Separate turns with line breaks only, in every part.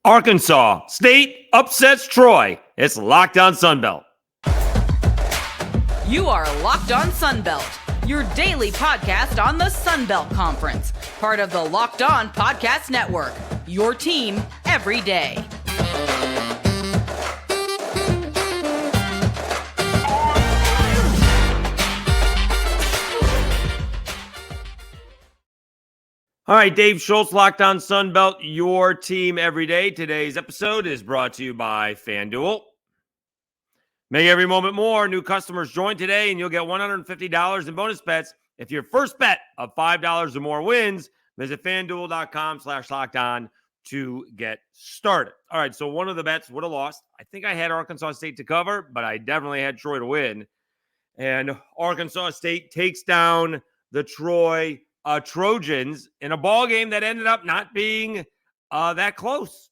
Arkansas State upsets Troy. It's Locked On Sunbelt.
You are Locked On Sunbelt, your daily podcast on the Sunbelt Conference, part of the Locked On Podcast Network, your team every day.
All right, Dave Schultz, Locked On Sunbelt, your team every day. Today's episode is brought to you by FanDuel. Make every moment more. New customers join today, and you'll get $150 in bonus bets if your first bet of $5 or more wins. Visit FanDuel.com/lockedon to get started. All right, so one of the bets would have lost. I think I had Arkansas State to cover, but I definitely had Troy to win. And Arkansas State takes down the Troy Trojans in a ball game that ended up not being that close.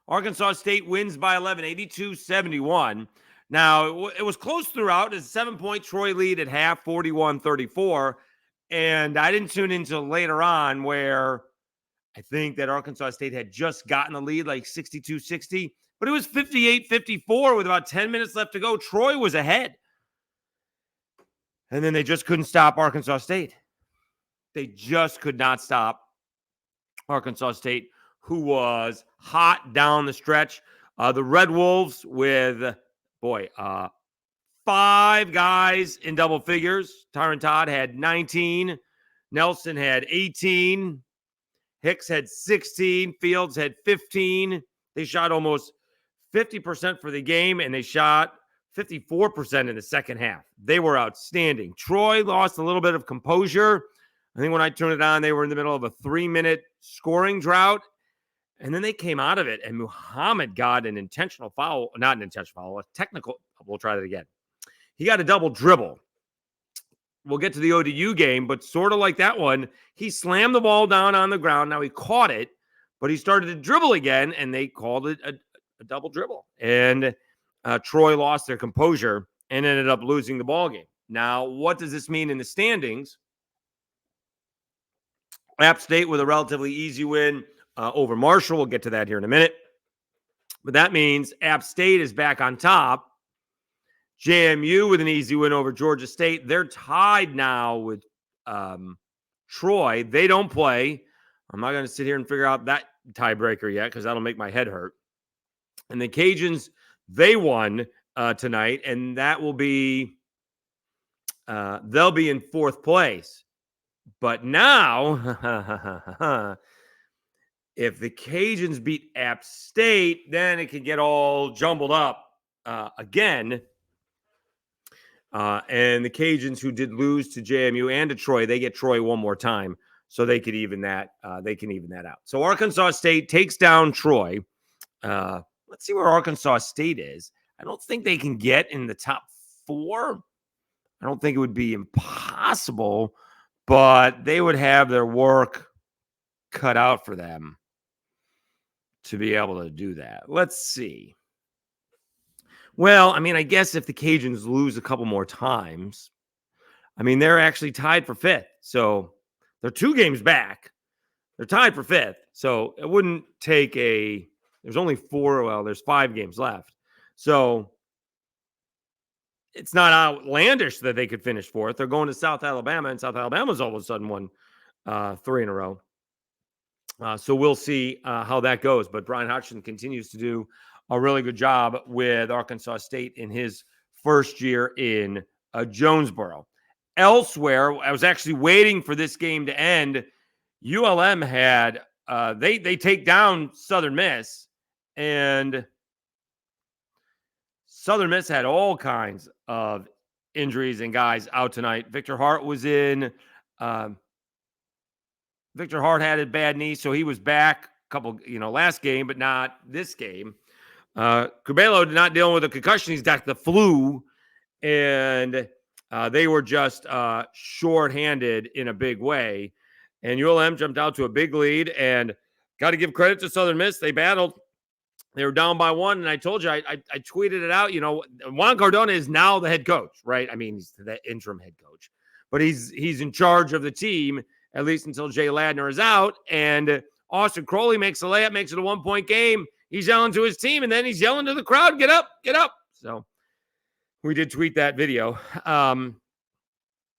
Arkansas State wins by 11, 82-71. Now, it was close throughout. It's a 7-point Troy lead at half, 41-34. And I didn't tune in until later on where I think that Arkansas State had just gotten the lead, like 62-60. But it was 58-54 with about 10 minutes left to go. Troy was ahead. And then they just couldn't stop Arkansas State. They just could not stop Arkansas State, who was hot down the stretch. The Red Wolves with, 5 guys in double figures. Tyron Todd had 19. Nelson had 18. Hicks had 16. Fields had 15. They shot almost 50% for the game, and they shot 54% in the second half. They were outstanding. Troy lost a little bit of composure. I think when I turned it on, they were in the middle of a 3-minute scoring drought. And then they came out of it, and Muhammad got an intentional foul. Not an intentional foul, a technical. We'll try that again. He got a double dribble. We'll get to the ODU game, but sort of like that one, he slammed the ball down on the ground. Now he caught it, but he started to dribble again, and they called it a double dribble. And Troy lost their composure and ended up losing the ball game. Now, what does this mean in the standings? App State with a relatively easy win over Marshall. We'll get to that here in a minute. But that means App State is back on top. JMU with an easy win over Georgia State. They're tied now with Troy. They don't play. I'm not going to sit here and figure out that tiebreaker yet because that'll make my head hurt. And the Cajuns, they won tonight, and that will be they'll be in fourth place. But now, if the Cajuns beat App State, then it can get all jumbled up again. And the Cajuns, who did lose to JMU and to Troy, they get Troy one more time, so they could even that. They can even that out. So Arkansas State takes down Troy. Let's see where Arkansas State is. I don't think they can get in the top 4. I don't think it would be impossible, but they would have their work cut out for them to be able to do that. Let's see. Well, I mean, I guess if the Cajuns lose a couple more times, I mean, they're actually tied for 5th. So they're 2 games back. They're tied for 5th. So it wouldn't take there's only 4. Well, there's 5 games left. So it's not outlandish that they could finish 4th. They're going to South Alabama, and South Alabama's all of a sudden won 3 in a row. So we'll see how that goes. But Brian Hodgson continues to do a really good job with Arkansas State in his first year in Jonesboro. Elsewhere, I was actually waiting for this game to end. ULM had they take down Southern Miss. And Southern Miss had all kinds of injuries and guys out tonight. Victor Hart was in. Victor Hart had a bad knee, so he was back last game, but not this game. Cabello did not deal with a concussion. He's got the flu, and they were just shorthanded in a big way. And ULM jumped out to a big lead, and got to give credit to Southern Miss. They battled. They were down by 1, and I told you, I tweeted it out. Juan Cardona is now the head coach, right? I mean, he's the interim head coach, but he's in charge of the team at least until Jay Ladner is out. And Austin Crowley makes a layup, makes it a 1-point game. He's yelling to his team, and then he's yelling to the crowd, get up, get up. So we did tweet that video.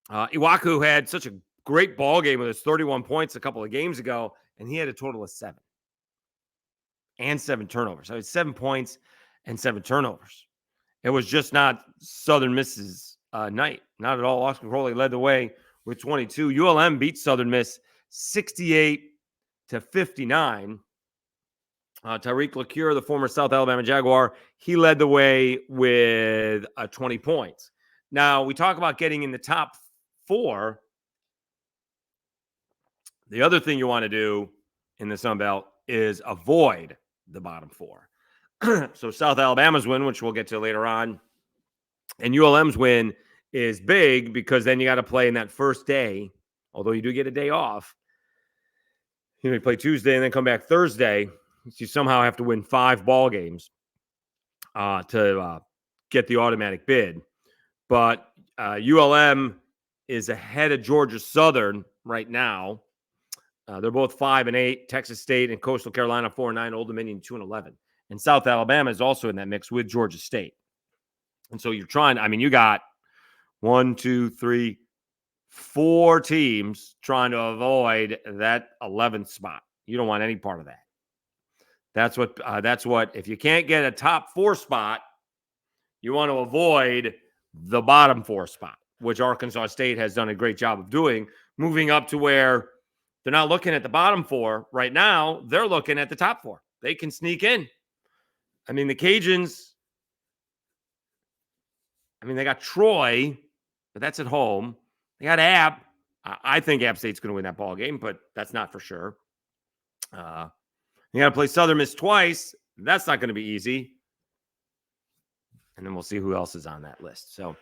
Iwaku had such a great ball game with his 31 points a couple of games ago, and he had a total of 7 and 7 turnovers. So it's 7 points and 7 turnovers. It was just not Southern Miss's night. Not at all. Austin Crowley led the way with 22. ULM beat Southern Miss 68-59. Tariq LaCure, the former South Alabama Jaguar, he led the way with 20 points. Now, we talk about getting in the top 4. The other thing you want to do in the Sun Belt is avoid the bottom 4. So South Alabama's win, which we'll get to later on, and ULM's win is big because then you got to play in that first day, although you do get a day off. You play Tuesday and then come back Thursday. You somehow have to win 5 ball games to get the automatic bid. But ULM is ahead of Georgia Southern right now. They're both 5-8. Texas State and Coastal Carolina 4-9. Old Dominion 2-11. And South Alabama is also in that mix with Georgia State. And so you're trying. I mean, you got 1, 2, 3, 4 teams trying to avoid that 11th spot. You don't want any part of that. That's what, if you can't get a top 4 spot, you want to avoid the bottom 4 spot, which Arkansas State has done a great job of doing, moving up to where they're not looking at the bottom 4 right now. They're looking at the top 4. They can sneak in. I mean, the Cajuns, they got Troy, but that's at home. They got App. I think App State's going to win that ball game, but that's not for sure. You got to play Southern Miss twice. That's not going to be easy. And then we'll see who else is on that list. So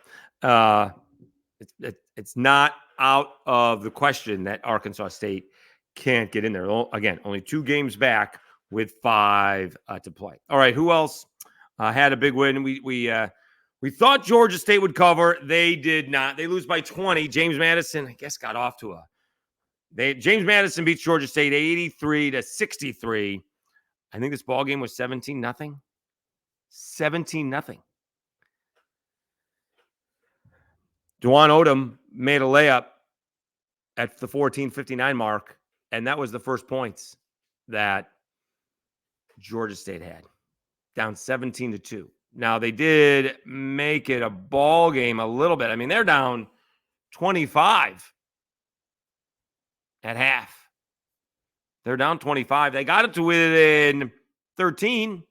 it's not out of the question that Arkansas State can't get in there. Again, only 2 games back with 5 to play. All right, who else had a big win? We thought Georgia State would cover. They did not. They lose by 20. James Madison, I guess, got off to James Madison beats Georgia State 83-63. I think this ball game was 17-0. 17-0. Dewan Odom made a layup at the 14:59 mark, and that was the first points that Georgia State had. Down 17-2. Now, they did make it a ball game a little bit. I mean, they're down 25 at half. They're down 25. They got it to within 13,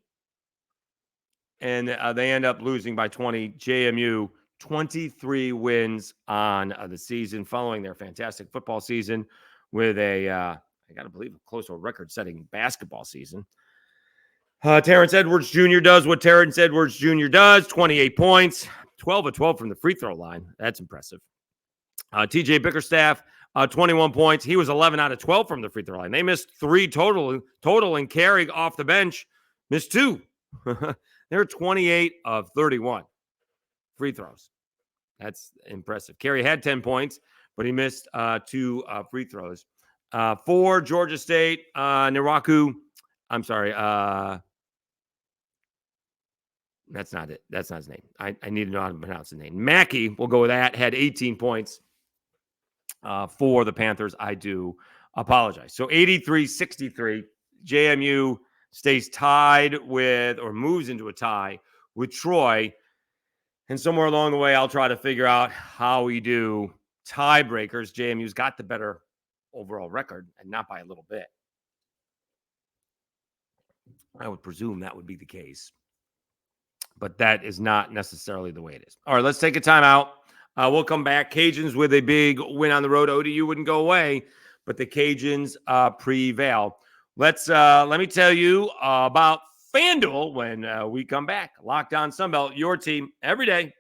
and they end up losing by 20. JMU, 23 wins on the season following their fantastic football season with I got to believe, close to a record-setting basketball season. Terrence Edwards Jr. does what Terrence Edwards Jr. does, 28 points, 12 of 12 from the free throw line. That's impressive. TJ Bickerstaff, 21 points. He was 11 out of 12 from the free throw line. They missed 3 total, and Carey off the bench missed 2. They're 28 of 31 free throws. That's impressive. Carey had 10 points, but he missed 2 free throws. For Georgia State, Niraku, I'm sorry. That's not it. That's not his name. I need to know how to pronounce the name. Mackey, we'll go with that, had 18 points for the Panthers. I do apologize. So 83-63. JMU stays tied with, or moves into a tie with Troy. And somewhere along the way, I'll try to figure out how we do tiebreakers. JMU's got the better overall record, and not by a little bit. I would presume that would be the case. But that is not necessarily the way it is. All right, let's take a timeout. We'll come back. Cajuns with a big win on the road. ODU wouldn't go away, but the Cajuns prevail. Let me tell you about FanDuel when we come back. Locked On Sunbelt, your team every day.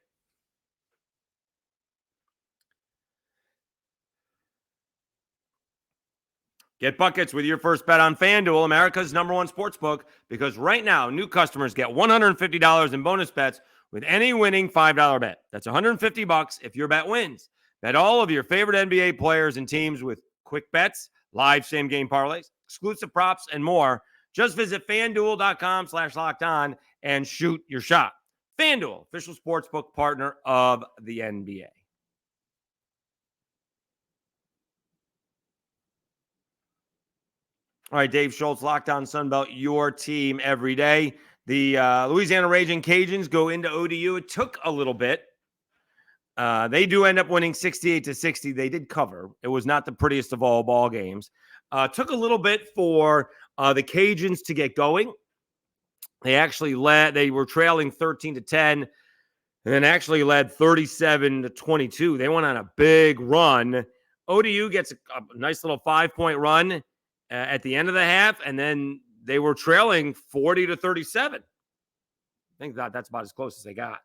Get buckets with your first bet on FanDuel, America's #1 sportsbook, because right now, new customers get $150 in bonus bets with any winning $5 bet. That's $150 if your bet wins. Bet all of your favorite NBA players and teams with quick bets, live same-game parlays, exclusive props, and more. Just visit FanDuel.com/lockedon and shoot your shot. FanDuel, official sportsbook partner of the NBA. All right, Dave Schultz, Locked On Sunbelt, your team every day. The Louisiana Raging Cajuns go into ODU. It took a little bit. They do end up winning 68-60. They did cover. It was not the prettiest of all ball games. Took a little bit for the Cajuns to get going. They actually led. They were trailing 13-10, and then actually led 37-22. They went on a big run. ODU gets a nice little 5-point run at the end of the half, and then they were trailing 40-37. I think that's about as close as they got.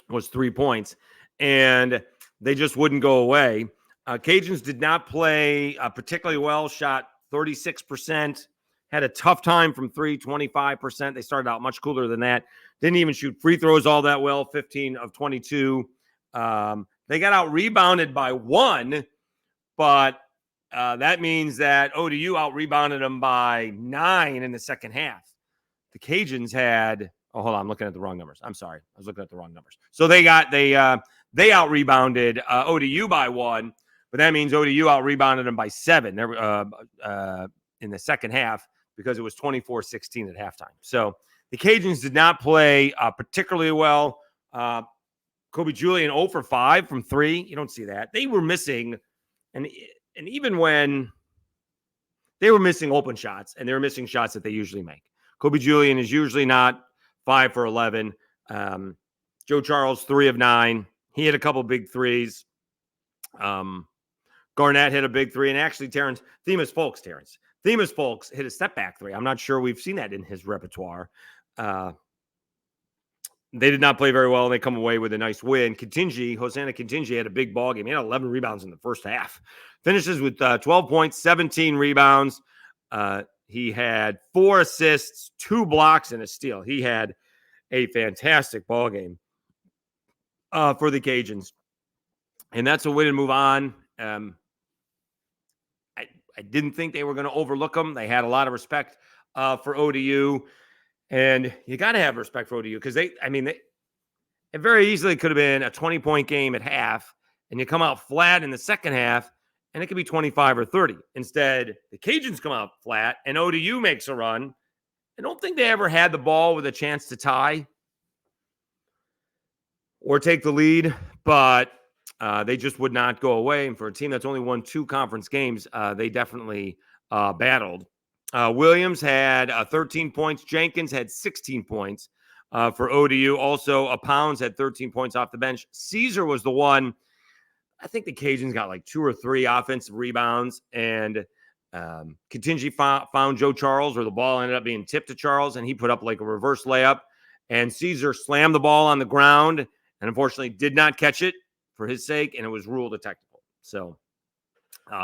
Was 3 points, and they just wouldn't go away. Cajuns did not play particularly well, shot 36%, had a tough time from 3, 25%. They started out much cooler than that. Didn't even shoot free throws all that well, 15 of 22. They got out rebounded by 1, but that means that ODU out rebounded them by 9 in the second half. The Cajuns had, hold on, I'm looking at the wrong numbers. I'm sorry. I was looking at the wrong numbers. So they out rebounded ODU by 1, but that means ODU out rebounded them by 7 in the second half because it was 24-16 at halftime. So the Cajuns did not play particularly well. Kobe Julian 0 for 5 from 3. You don't see that. They were missing, and even when they were missing open shots, and they were missing shots that they usually make. Kobe Julian is usually not 5 for 11. Joe Charles, 3 of 9. He hit a couple big threes. Garnett hit a big 3, and actually Themis Folks hit a step back 3. I'm not sure we've seen that in his repertoire. They did not play very well, and they come away with a nice win. Hosanna Contingi had a big ball game. He had 11 rebounds in the first half. Finishes with 12 points, 17 rebounds. He had 4 assists, 2 blocks, and a steal. He had a fantastic ball game for the Cajuns. And that's a way to move on. I didn't think they were going to overlook them. They had a lot of respect for ODU. And you got to have respect for ODU because it very easily could have been a 20-point game at half, and you come out flat in the second half, and it could be 25 or 30. Instead, the Cajuns come out flat, and ODU makes a run. I don't think they ever had the ball with a chance to tie or take the lead, but they just would not go away. And for a team that's only won 2 conference games, they definitely battled. Williams had 13 points. Jenkins had 16 points for ODU. Also, Pounds had 13 points off the bench. Caesar was the one. I think the Cajuns got like 2 or 3 offensive rebounds, and Contingi found Joe Charles, where the ball ended up being tipped to Charles, and he put up like a reverse layup. And Caesar slammed the ball on the ground and unfortunately did not catch it for his sake, and it was ruled a technical. So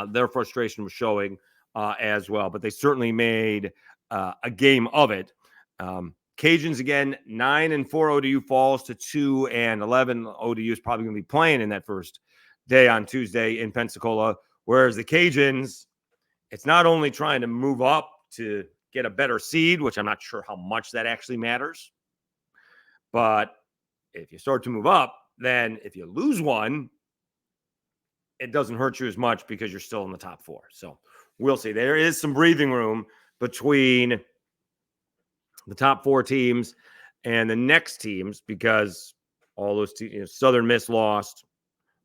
their frustration was showing as well, but they certainly made a game of it. Cajuns again, 9-4. ODU falls to 2-11. ODU is probably going to be playing in that first day on Tuesday in Pensacola, whereas the Cajuns, it's not only trying to move up to get a better seed, which I'm not sure how much that actually matters, but if you start to move up, then if you lose one, it doesn't hurt you as much because you're still in the top 4. So we'll see. There is some breathing room between the top 4 teams and the next teams because all those teams, Southern Miss lost,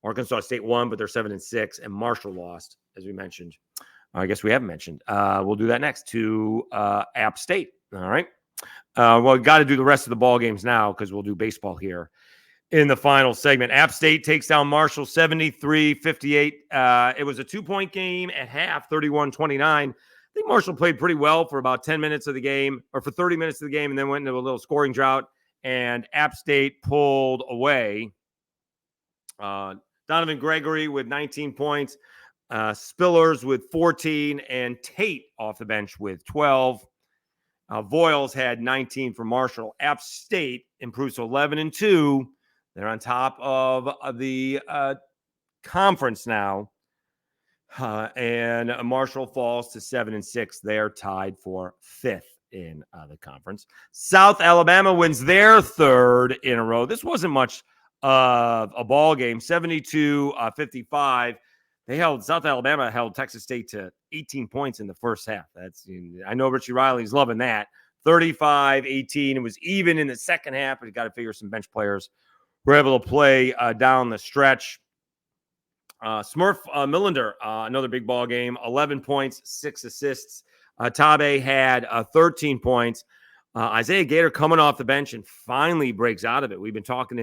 Arkansas State won, but they're 7-6, and Marshall lost, as we mentioned. I guess we haven't mentioned. We'll do that next to App State. All right. Well, we got to do the rest of the ball games now because we'll do baseball here in the final segment. App State takes down Marshall 73-58. It was a 2-point game at half, 31-29. I think Marshall played pretty well for about 10 minutes of the game, or for 30 minutes of the game, and then went into a little scoring drought, and App State pulled away. Donovan Gregory with 19 points, Spillers with 14, and Tate off the bench with 12. Voiles had 19 for Marshall. App State improves to 11-2. They're on top of the conference now. And Marshall falls to 7-6. They're tied for 5th in the conference. South Alabama wins their 3rd in a row. This wasn't much of a ball game, 72-55. South Alabama held Texas State to 18 points in the first half. I know Richie Riley's loving that. 35-18. It was even in the second half, but you got to figure some bench players were able to play down the stretch. Smurf Millender, another big ball game, 11 points, 6 assists. Tabe had 13 points. Isaiah Gator coming off the bench and finally breaks out of it. We've been talking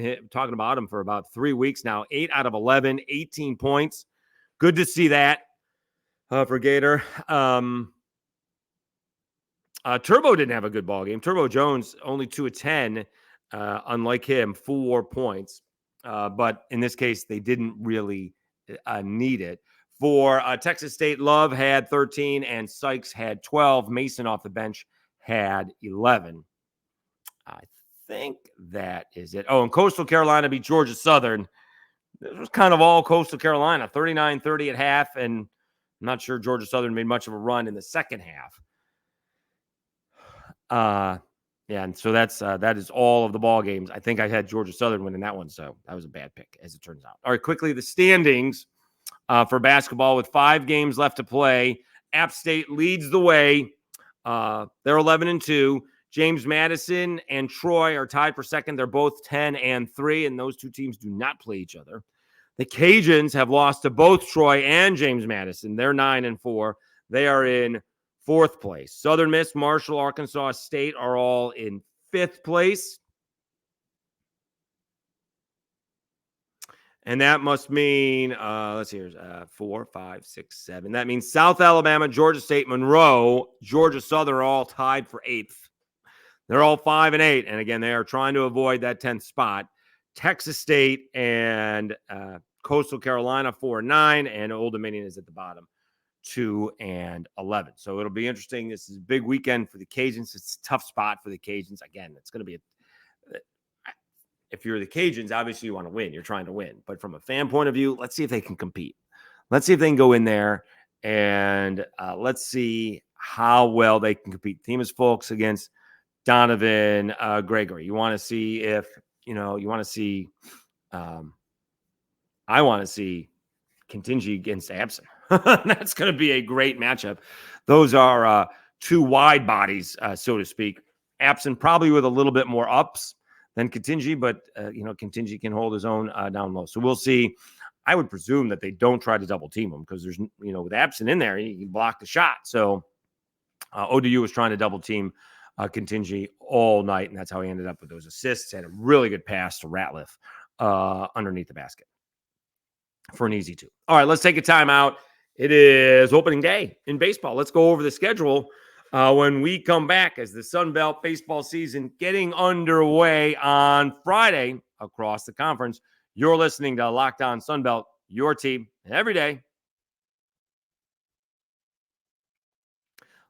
about him for about 3 weeks now. 8 out of 11, 18 points. Good to see that for Gator. Turbo didn't have a good ball game. Turbo Jones only 2 of 10. Unlike him, 4 points. But in this case, they didn't really need it. For Texas State, Love had 13 and Sykes had 12. Mason off the bench had 11. I think that is it. Oh, and Coastal Carolina beat Georgia Southern. This was kind of all Coastal Carolina, 39-30 at half, and I'm not sure Georgia Southern made much of a run in the second half. Yeah, and so that is all of the ball games. I think I had Georgia Southern winning that one, so that was a bad pick, as it turns out. All right, quickly, the standings for basketball with 5 games left to play. App State leads the way. They're 11-2. James Madison and Troy are tied for second. They're both 10-3, and those two teams do not play each other. The Cajuns have lost to both Troy and James Madison. They're 9-4. They are in 4th place. Southern Miss, Marshall, Arkansas State are all in 5th place. And that must mean, let's see, 4, 5, 6, 7. That means South Alabama, Georgia State, Monroe, Georgia Southern are all tied for 8th. They're all 5-8. And again, they are trying to avoid that 10th spot. Texas State and Coastal Carolina 4-9, and Old Dominion is at the bottom, 2-11. So it'll be interesting. This is a big weekend for the Cajuns. It's a tough spot for the Cajuns. Again, it's going to be if you're the Cajuns, obviously you want to win. You're trying to win. But from a fan point of view, let's see if they can compete. Let's see if they can go in there, and let's see how well they can compete. The team is folks against Donovan Gregory. You want to see if, I want to see Contingy against Abson. That's going to be a great matchup. Those are 2 wide bodies, so to speak. Abson probably with a little bit more ups than Contingy, but, Contingy can hold his own down low. So we'll see. I would presume that they don't try to double team him because there's, with Abson in there, he blocked the shot. So ODU was trying to double team Contingy all night, and that's how he ended up with those assists. Had a really good pass to Ratliff underneath the basket for an easy 2. All right, let's take a timeout. It is opening day in baseball. Let's go over the schedule when we come back as the Sun Belt baseball season getting underway on Friday across the conference. You're listening to Locked On Sun Belt, your team every day.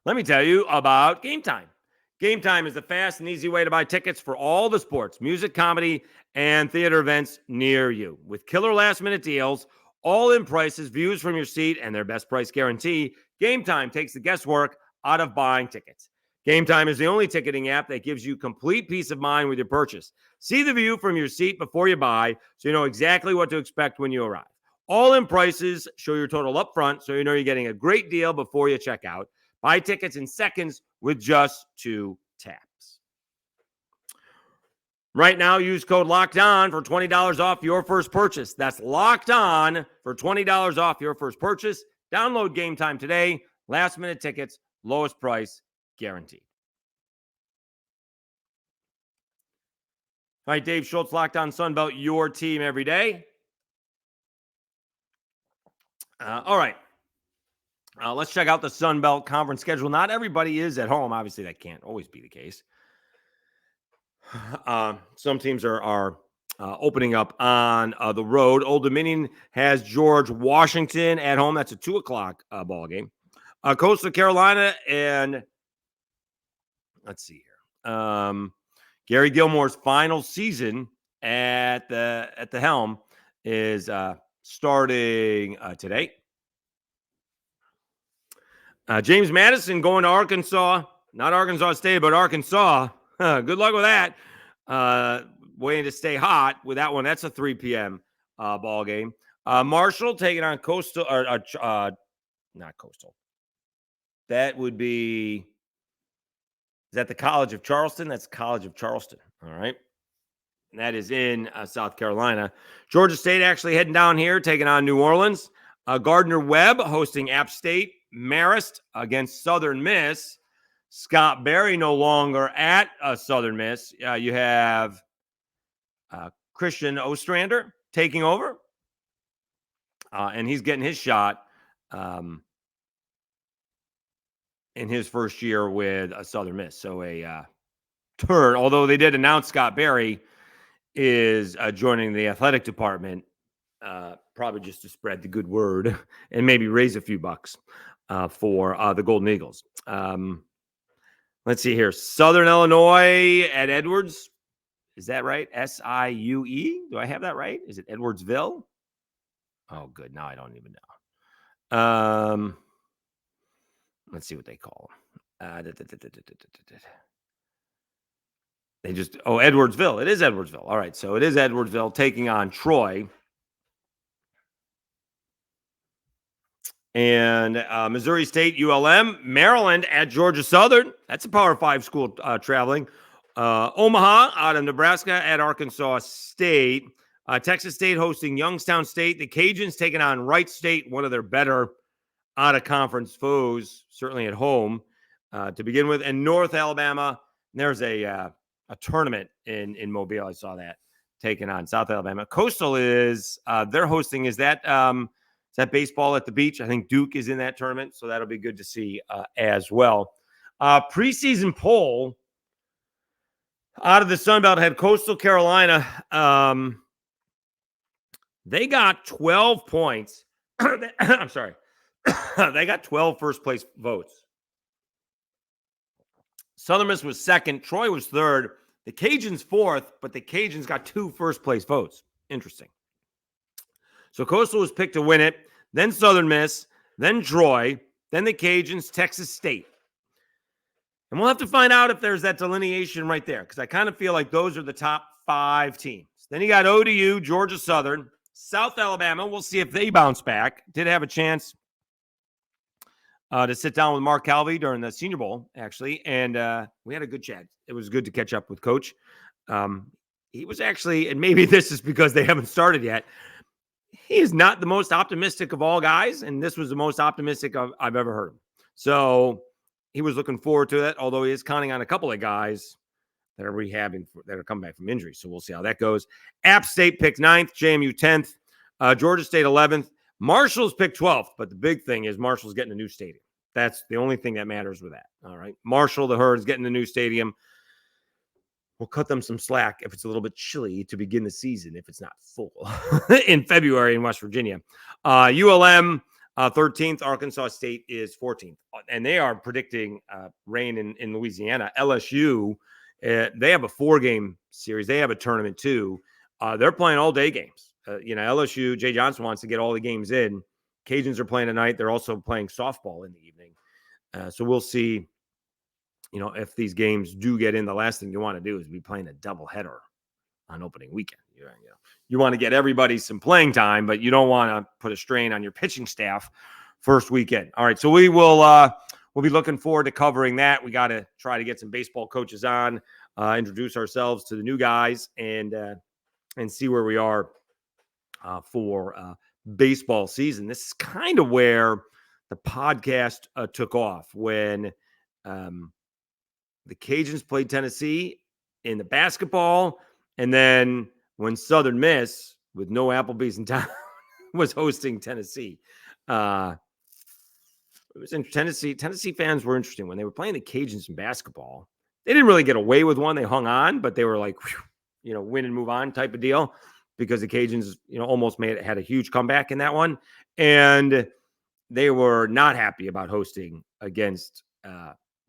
Let me tell you about Gametime. Gametime is the fast and easy way to buy tickets for all the sports, music, comedy, and theater events near you. With killer last-minute deals, all-in prices, views from your seat, and their best price guarantee, Gametime takes the guesswork out of buying tickets. Gametime is the only ticketing app that gives you complete peace of mind with your purchase. See the view from your seat before you buy, so you know exactly what to expect when you arrive. All-in prices show your total up front, so you know you're getting a great deal before you check out. Buy tickets in seconds with just 2 taps. Right now, use code Locked On for $20 off your first purchase. That's Locked On for $20 off your first purchase. Download Gametime today. Last-minute tickets, lowest price guaranteed. All right, Dave Schultz, Locked On Sunbelt, your team every day. All right. Let's check out the Sun Belt Conference schedule. Not everybody is at home. Obviously, that can't always be the case. Some teams are opening up on the road. Old Dominion has George Washington at home. That's a 2:00 ball game. Coastal Carolina and let's see here. Gary Gilmore's final season at the helm is starting today. James Madison going to Arkansas, not Arkansas State, but Arkansas. Good luck with that. Waiting to stay hot with that one. That's a 3 p.m. Ball game. Marshall taking on Coastal, not Coastal. That would be, is that the College of Charleston? That's College of Charleston. All right. And that is in South Carolina. Georgia State actually heading down here, taking on New Orleans. Gardner-Webb hosting App State. Marist against Southern Miss. Scott Berry no longer at Southern Miss. You have Christian Ostrander taking over. And he's getting his shot in his first year with Southern Miss. So a turn, although they did announce Scott Berry is joining the athletic department, probably just to spread the good word and maybe raise a few bucks for the Golden Eagles. Let's see here. Southern Illinois at Edwards. Is that right? SIUE? Do I have that right? Is it Edwardsville? Oh, good. Now I don't even know. Let's see what they call them. They just, Edwardsville. It is Edwardsville. All right. So it is Edwardsville taking on Troy. And Missouri State, ULM, Maryland at Georgia Southern. That's a Power 5 school traveling. Omaha out of Nebraska at Arkansas State. Texas State hosting Youngstown State. The Cajuns taking on Wright State, one of their better out-of-conference foes, certainly at home to begin with. And North Alabama, there's a tournament in Mobile. I saw that taking on South Alabama. Coastal is they're hosting. Is that baseball at the beach? I think Duke is in that tournament, so that'll be good to see as well. Preseason poll out of the Sun Belt had Coastal Carolina. They got 12 points. I'm sorry. They got 12 first-place votes. Southern Miss was second. Troy was third. The Cajuns fourth, but the Cajuns got 2 first-place votes. Interesting. So Coastal was picked to win it, then Southern Miss, then Troy, then the Cajuns, Texas State. And we'll have to find out if there's that delineation right there, because I kind of feel like those are the top 5 teams. Then you got ODU, Georgia Southern, South Alabama. We'll see if they bounce back. Did have a chance to sit down with Mark Calvey during the Senior Bowl, actually, and we had a good chat. It was good to catch up with Coach. He was actually, and maybe this is because they haven't started yet, he is not the most optimistic of all guys, and this was the most optimistic I've ever heard. So he was looking forward to it, although he is counting on a couple of guys that are rehabbing, that are coming back from injury. So we'll see how that goes. App State picked 9th, JMU 10th, Georgia State 11th. Marshall's picked 12th, but the big thing is Marshall's getting a new stadium. That's the only thing that matters with that. All right. Marshall, the Herd, is getting a new stadium. We'll cut them some slack if it's a little bit chilly to begin the season, if it's not full in February in West Virginia. ULM 13th, Arkansas State is 14th. And they are predicting rain in Louisiana. LSU, they have a 4-game series. They have a tournament too. They're playing all day games. LSU, Jay Johnson wants to get all the games in. Cajuns are playing tonight. They're also playing softball in the evening. So we'll see, if these games do get in. The last thing you want to do is be playing a doubleheader on opening weekend. You want to get everybody some playing time, but you don't want to put a strain on your pitching staff first weekend. All right, so we'll be looking forward to covering that. We got to try to get some baseball coaches on, introduce ourselves to the new guys, and see where we are for baseball season. This is kind of where the podcast took off when the Cajuns played Tennessee in the basketball, and then when Southern Miss, with no Applebee's in town, was hosting Tennessee. It was in Tennessee. Tennessee fans were interesting when they were playing the Cajuns in basketball. They didn't really get away with one. They hung on, but they were like, win and move on type of deal, because the Cajuns, almost had a huge comeback in that one. And they were not happy about hosting against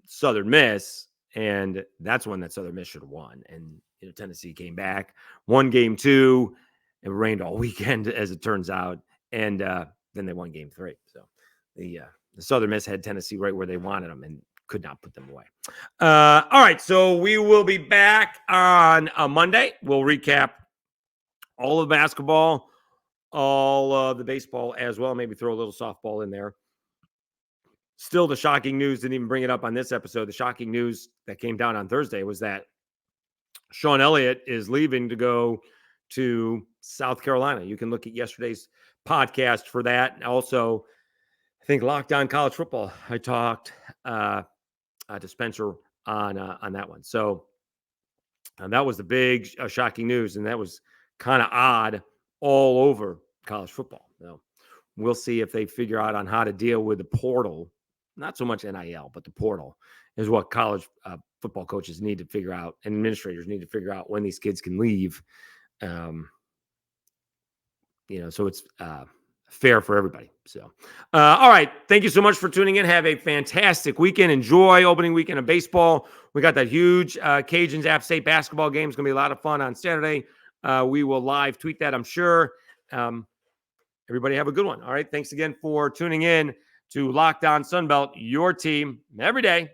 Southern Miss. And that's one that Southern Miss should have won. And, Tennessee came back, won game 2. It rained all weekend, as it turns out, and then they won game 3. So the Southern Miss had Tennessee right where they wanted them and could not put them away. All right, so we will be back on Monday. We'll recap all of basketball, all of the baseball as well. Maybe throw a little softball in there. Still, the shocking news, didn't even bring it up on this episode. The shocking news that came down on Thursday was that Sean Elliott is leaving to go to South Carolina. You can look at yesterday's podcast for that. Also, I think Locked On College Football, I talked to Spencer on that one. So that was the big shocking news, and that was kind of odd all over college football. So we'll see if they figure out on how to deal with the portal. Not so much NIL, but the portal is what college football coaches need to figure out, and administrators need to figure out when these kids can leave. So it's fair for everybody. So, all right. Thank you so much for tuning in. Have a fantastic weekend. Enjoy opening weekend of baseball. We got that huge Cajuns App State basketball game. It's going to be a lot of fun on Saturday. We will live tweet that, I'm sure. Everybody have a good one. All right. Thanks again for tuning in to Locked On Sunbelt, your team every day.